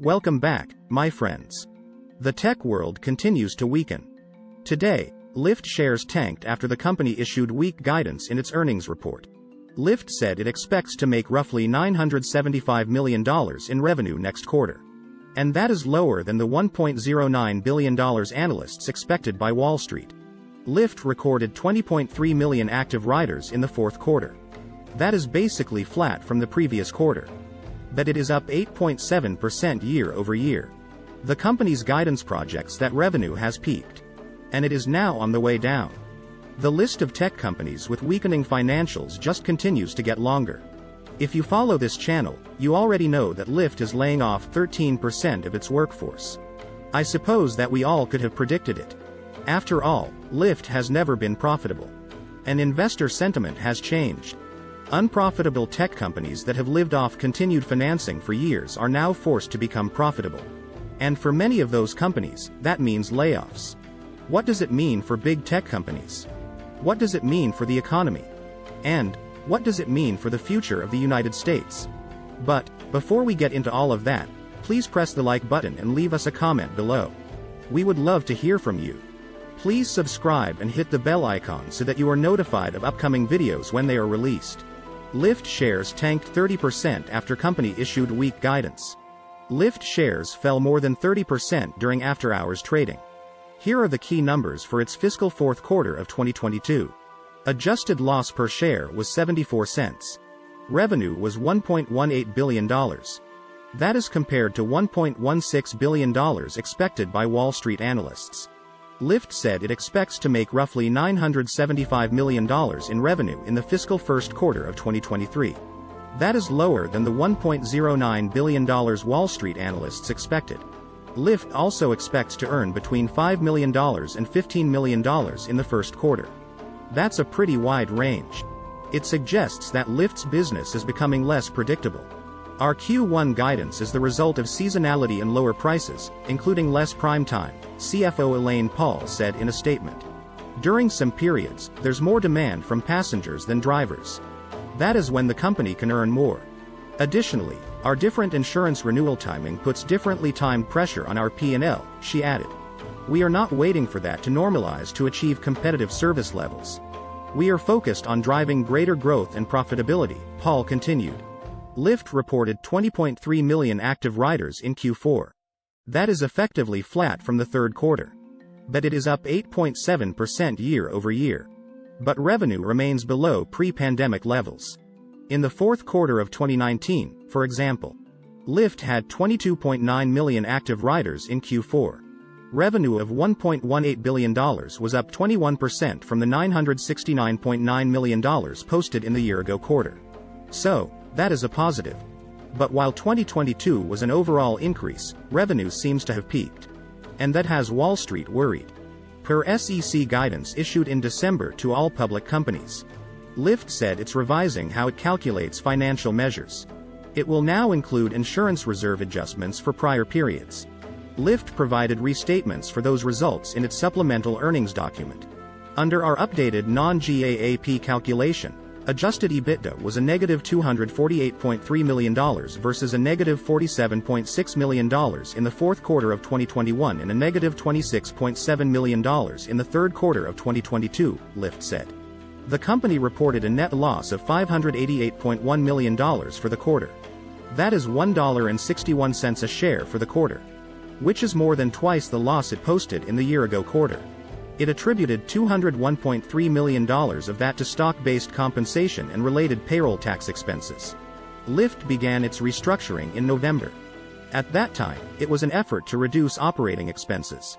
Welcome back, my friends. The tech world continues to weaken. Today, Lyft shares tanked after the company issued weak guidance in its earnings report. Lyft said it expects to make roughly $975 million in revenue next quarter. And that is lower than the $1.09 billion analysts expected by Wall Street. Lyft recorded 20.3 million active riders in the fourth quarter. That is basically flat from the previous quarter. But it is up 8.7% year over year. The company's guidance projects that revenue has peaked. And it is now on the way down. The list of tech companies with weakening financials just continues to get longer. If you follow this channel, you already know that Lyft is laying off 13% of its workforce. I suppose that we all could have predicted it. After all, Lyft has never been profitable. And investor sentiment has changed. Unprofitable tech companies that have lived off continued financing for years are now forced to become profitable. And for many of those companies, that means layoffs. What does it mean for big tech companies? What does it mean for the economy? And what does it mean for the future of the United States? But before we get into all of that, please press the like button and leave us a comment below. We would love to hear from you. Please subscribe and hit the bell icon so that you are notified of upcoming videos when they are released. Lyft shares tanked 30% after company issued weak guidance. Lyft shares fell more than 30% during after-hours trading. Here are the key numbers for its fiscal fourth quarter of 2022. Adjusted loss per share was 74 cents. Revenue was $1.18 billion. That is compared to $1.16 billion expected by Wall Street analysts. Lyft said it expects to make roughly $975 million in revenue in the fiscal first quarter of 2023. That is lower than the $1.09 billion Wall Street analysts expected. Lyft also expects to earn between $5 million and $15 million in the first quarter. That's a pretty wide range. It suggests that Lyft's business is becoming less predictable. Our Q1 guidance is the result of seasonality and lower prices, including less prime time, CFO Elaine Paul said in a statement. During some periods, there's more demand from passengers than drivers. That is when the company can earn more. Additionally, our different insurance renewal timing puts differently timed pressure on our P&L, she added. We are not waiting for that to normalize to achieve competitive service levels. We are focused on driving greater growth and profitability, Paul continued. Lyft reported 20.3 million active riders in Q4. That is effectively flat from the third quarter. But it is up 8.7% year over year. But revenue remains below pre-pandemic levels. In the fourth quarter of 2019, for example, Lyft had 22.9 million active riders in Q4. Revenue of $1.18 billion was up 21% from the $969.9 million posted in the year-ago quarter. So, that is a positive. But while 2022 was an overall increase, revenue seems to have peaked. And that has Wall Street worried. Per SEC guidance issued in December to all public companies, Lyft said it's revising how it calculates financial measures. It will now include insurance reserve adjustments for prior periods. Lyft provided restatements for those results in its supplemental earnings document. Under our updated non-GAAP calculation, adjusted EBITDA was a negative $248.3 million versus a negative $47.6 million in the fourth quarter of 2021 and a negative $26.7 million in the third quarter of 2022, Lyft said. The company reported a net loss of $588.1 million for the quarter. That is $1.61 a share for the quarter, which is more than twice the loss it posted in the year-ago quarter. It attributed $201.3 million of that to stock-based compensation and related payroll tax expenses. Lyft began its restructuring in November. At that time, it was an effort to reduce operating expenses.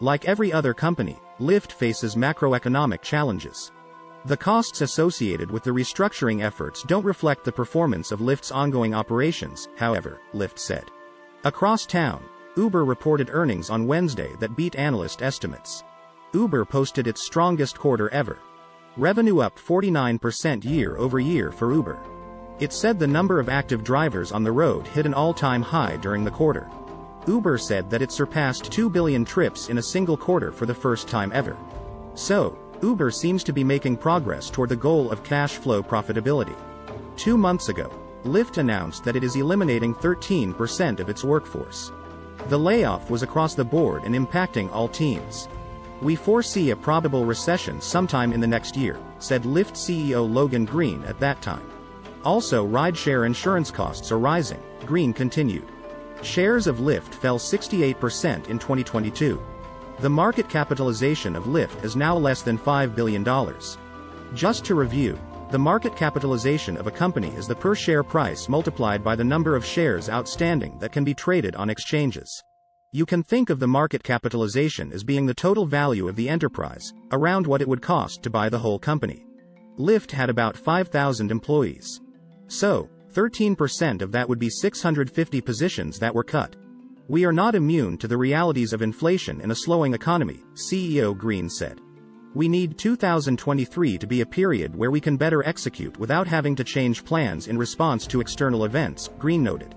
Like every other company, Lyft faces macroeconomic challenges. The costs associated with the restructuring efforts don't reflect the performance of Lyft's ongoing operations, however, Lyft said. Across town, Uber reported earnings on Wednesday that beat analyst estimates. Uber posted its strongest quarter ever. Revenue up 49% year over year for Uber. It said the number of active drivers on the road hit an all-time high during the quarter. Uber said that it surpassed 2 billion trips in a single quarter for the first time ever. So, Uber seems to be making progress toward the goal of cash flow profitability. 2 months ago, Lyft announced that it is eliminating 13% of its workforce. The layoff was across the board and impacting all teams. "We foresee a probable recession sometime in the next year," said Lyft CEO Logan Green at that time. Also, rideshare insurance costs are rising, Green continued. Shares of Lyft fell 68% in 2022. The market capitalization of Lyft is now less than $5 billion. Just to review, the market capitalization of a company is the per-share price multiplied by the number of shares outstanding that can be traded on exchanges. You can think of the market capitalization as being the total value of the enterprise, around what it would cost to buy the whole company. Lyft had about 5,000 employees. So, 13% of that would be 650 positions that were cut. "We are not immune to the realities of inflation in a slowing economy," CEO Green said. "We need 2023 to be a period where we can better execute without having to change plans in response to external events," Green noted.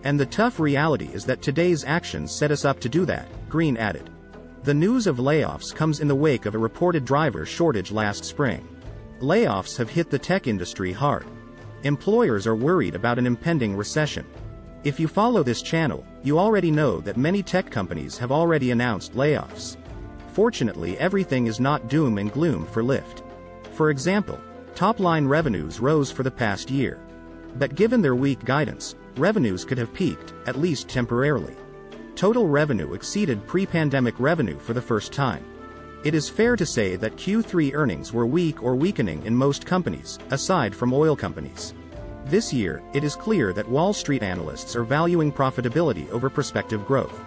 "And the tough reality is that today's actions set us up to do that," Green added. The news of layoffs comes in the wake of a reported driver shortage last spring. Layoffs have hit the tech industry hard. Employers are worried about an impending recession. If you follow this channel, you already know that many tech companies have already announced layoffs. Fortunately, everything is not doom and gloom for Lyft. For example, top-line revenues rose for the past year. But given their weak guidance, revenues could have peaked, at least temporarily. Total revenue exceeded pre-pandemic revenue for the first time. It is fair to say that Q3 earnings were weak or weakening in most companies, aside from oil companies. This year, it is clear that Wall Street analysts are valuing profitability over prospective growth.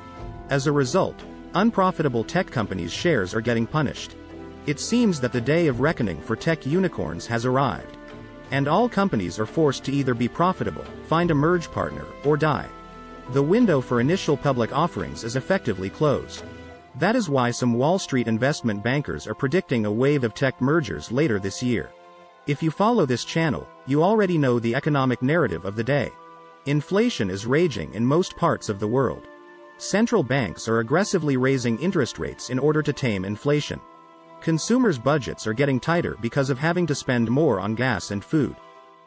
As a result, unprofitable tech companies' shares are getting punished. It seems that the day of reckoning for tech unicorns has arrived. And all companies are forced to either be profitable, find a merge partner, or die. The window for initial public offerings is effectively closed. That is why some Wall Street investment bankers are predicting a wave of tech mergers later this year. If you follow this channel, you already know the economic narrative of the day. Inflation is raging in most parts of the world. Central banks are aggressively raising interest rates in order to tame inflation. Consumers' budgets are getting tighter because of having to spend more on gas and food.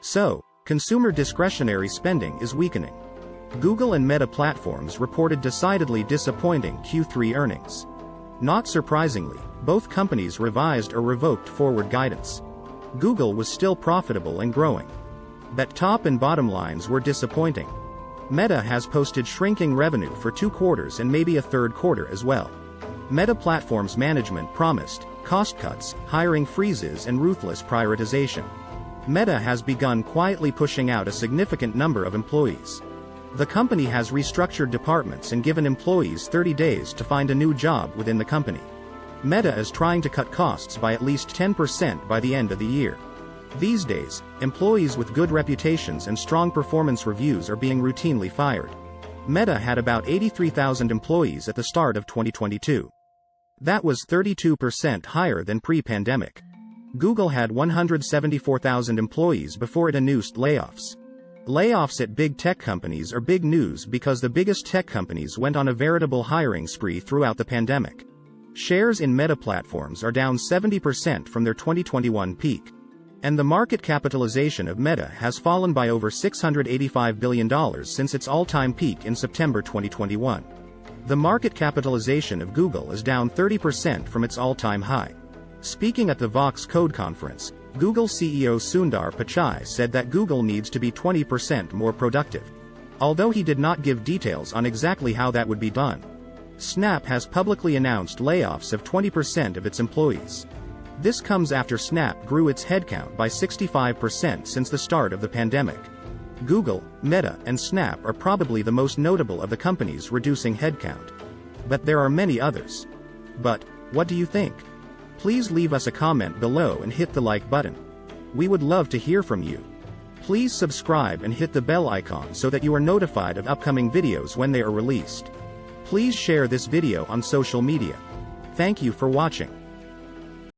So, consumer discretionary spending is weakening. Google and Meta platforms reported decidedly disappointing Q3 earnings. Not surprisingly, both companies revised or revoked forward guidance. Google was still profitable and growing. But top and bottom lines were disappointing. Meta has posted shrinking revenue for 2 quarters and maybe a third quarter as well. Meta Platforms management promised cost cuts, hiring freezes, and ruthless prioritization. Meta has begun quietly pushing out a significant number of employees. The company has restructured departments and given employees 30 days to find a new job within the company. Meta is trying to cut costs by at least 10% by the end of the year. These days, employees with good reputations and strong performance reviews are being routinely fired. Meta had about 83,000 employees at the start of 2022. That was 32% higher than pre-pandemic. Google had 174,000 employees before it announced layoffs. Layoffs at big tech companies are big news because the biggest tech companies went on a veritable hiring spree throughout the pandemic. Shares in Meta Platforms are down 70% from their 2021 peak. And the market capitalization of Meta has fallen by over $685 billion since its all-time peak in September 2021. The market capitalization of Google is down 30% from its all-time high. Speaking at the Vox Code conference, Google CEO Sundar Pichai said that Google needs to be 20% more productive. Although he did not give details on exactly how that would be done. Snap has publicly announced layoffs of 20% of its employees. This comes after Snap grew its headcount by 65% since the start of the pandemic. Google, Meta, and Snap are probably the most notable of the companies reducing headcount. But there are many others. But, what do you think? Please leave us a comment below and hit the like button. We would love to hear from you. Please subscribe and hit the bell icon so that you are notified of upcoming videos when they are released. Please share this video on social media. Thank you for watching.